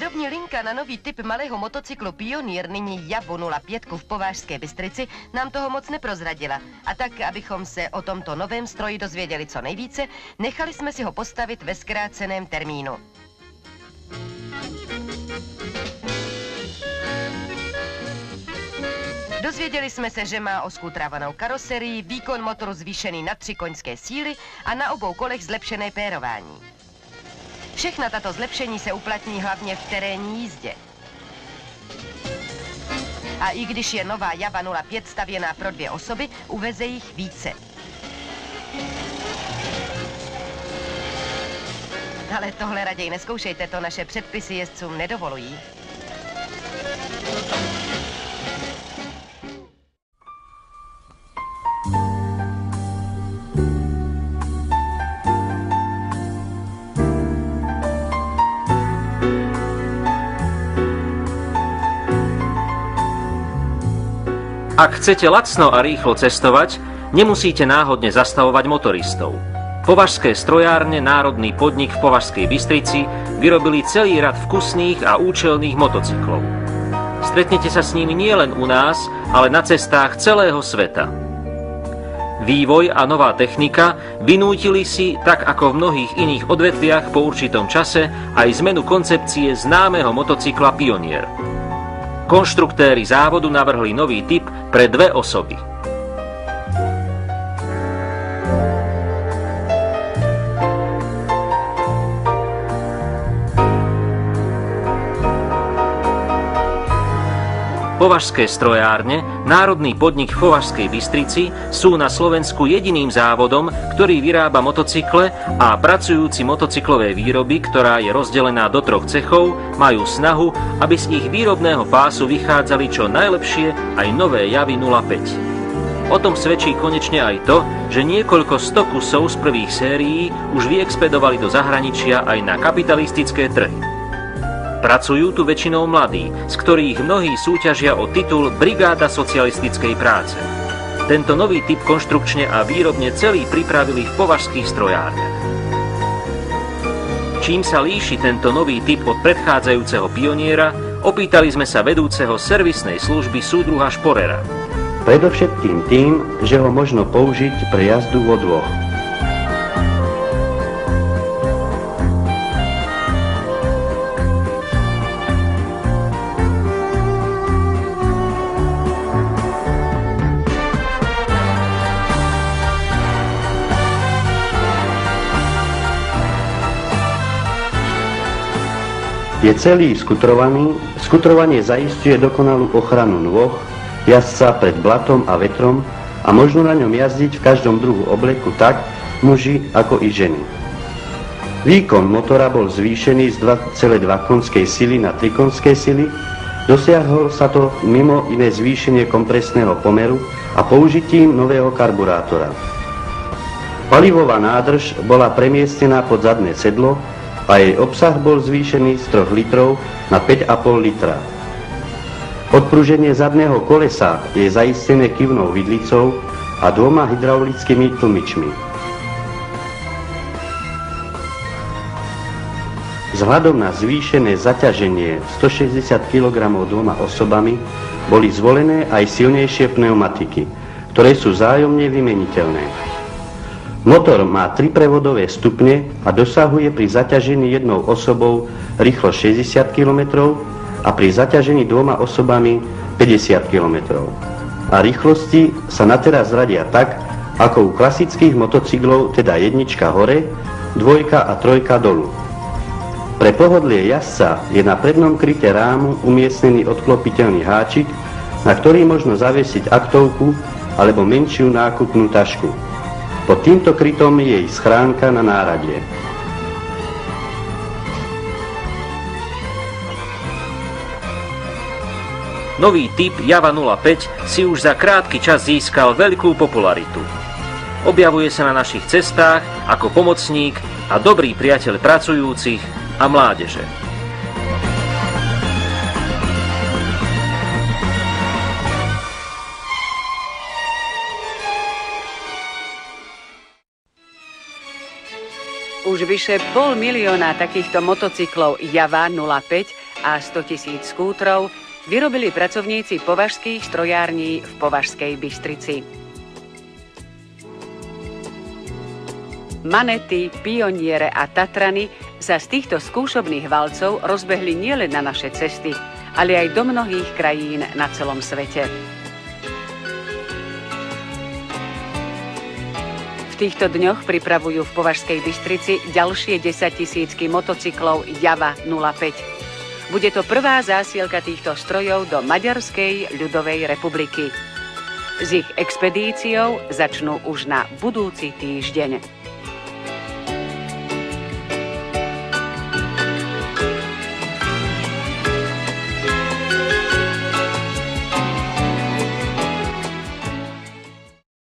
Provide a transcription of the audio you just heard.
Výrobní linka na nový typ malého motocyklu Pioneer, nyní Javu 05 v Považské Bystrici, nám toho moc neprozradila. A tak, abychom se o tomto novém stroji dozvěděli co nejvíce, nechali jsme si ho postavit ve zkráceném termínu. Dozvěděli jsme se, že má oskútrávanou karoserii, výkon motoru zvýšený na 3 koňské síly a na obou kolech zlepšené pérování. Všechna tato zlepšení se uplatní hlavně v terénní jízdě. A i když je nová Java 05 stavěná pro 2 osoby, uveze jich více. Ale tohle raději neskoušejte, to naše předpisy jezdcům nedovolují. Ak chcete lacno a rýchlo cestovať, nemusíte náhodne zastavovať motoristov. Považské strojárne Národný podnik v Považskej Bystrici vyrobili celý rad vkusných a účelných motocyklov. Stretnete sa s nimi nielen u nás, ale na cestách celého sveta. Vývoj a nová technika vynútili si, tak ako v mnohých iných odvetviach po určitom čase, aj zmenu koncepcie známeho motocykla Pioneer. Konštruktéri závodu navrhli nový typ pre 2 osoby. Považské strojárne, Národný podnik v Považskej Bystrici, sú na Slovensku jediným závodom, ktorý vyrába motocykle a pracujúci motocyklové výroby, ktorá je rozdelená do 3 cechov, majú snahu, aby z ich výrobného pásu vychádzali čo najlepšie aj nové Javy 05. O tom svedčí konečne aj to, že niekoľko 100 kusov z prvých sérií už vyexpedovali do zahraničia aj na kapitalistické trhy. Pracujú tu väčšinou mladí, z ktorých mnohí súťažia o titul Brigáda socialistickej práce. Tento nový typ konštrukčne a výrobne celý pripravili v považských strojárniach. Čím sa líši tento nový typ od predchádzajúceho Pioniera, opýtali sme sa vedúceho servisnej služby súdruha Šporera. Predovšetkým tým, že ho možno použiť pre jazdu vo 2. Je celý skutrovaný, skutrovanie zaisťuje dokonalú ochranu nôh, jazdca pred blatom a vetrom a možno na ňom jazdiť v každom druhu obleku tak, muži ako i ženy. Výkon motora bol zvýšený z 2,2 konskej sily na 3 konské sily, dosiahol sa to mimo iné zvýšenie kompresného pomeru a použitím nového karburátora. Palivová nádrž bola premiestnená pod zadné sedlo a jej obsah bol zvýšený z 3 litrov na 5,5 litra. Odpruženie zadného kolesa je zaistené kyvnou vidlicou a 2 hydraulickými tlmičmi. Vzhľadom na zvýšené zaťaženie 160 kg 2 osobami boli zvolené aj silnejšie pneumatiky, ktoré sú vzájomne vymeniteľné. Motor má 3 prevodové stupne a dosahuje pri zaťažení 1 osobou rýchlo 60 km a pri zaťažení 2 osobami 50 km. A rýchlosti sa na teraz radia tak, ako u klasických motocyklov, teda 1 hore, 2 a 3 dolu. Pre pohodlie jazdca je na prednom kryte rámu umiestnený odklopiteľný háčik, na ktorý možno zaviesiť aktovku alebo menšiu nákupnú tašku. Pod týmto krytom je jej schránka na náradie. Nový typ Java 05 si už za krátky čas získal veľkú popularitu. Objavuje sa na našich cestách ako pomocník a dobrý priateľ pracujúcich a mládeže. Už vyše 500 000 takýchto motocyklov Java 05 a 100 000 skútrov vyrobili pracovníci považských strojární v Považskej Bystrici. Manety, Pioniere a Tatrany sa z týchto skúšobných valcov rozbehli nielen na naše cesty, ale aj do mnohých krajín na celom svete. V týchto dňoch pripravujú v Považskej Bystrici ďalšie 10 000 motocyklov Java 05. Bude to prvá zásielka týchto strojov do Maďarskej ľudovej republiky. S ich expedíciou začnú už na budúci týždeň.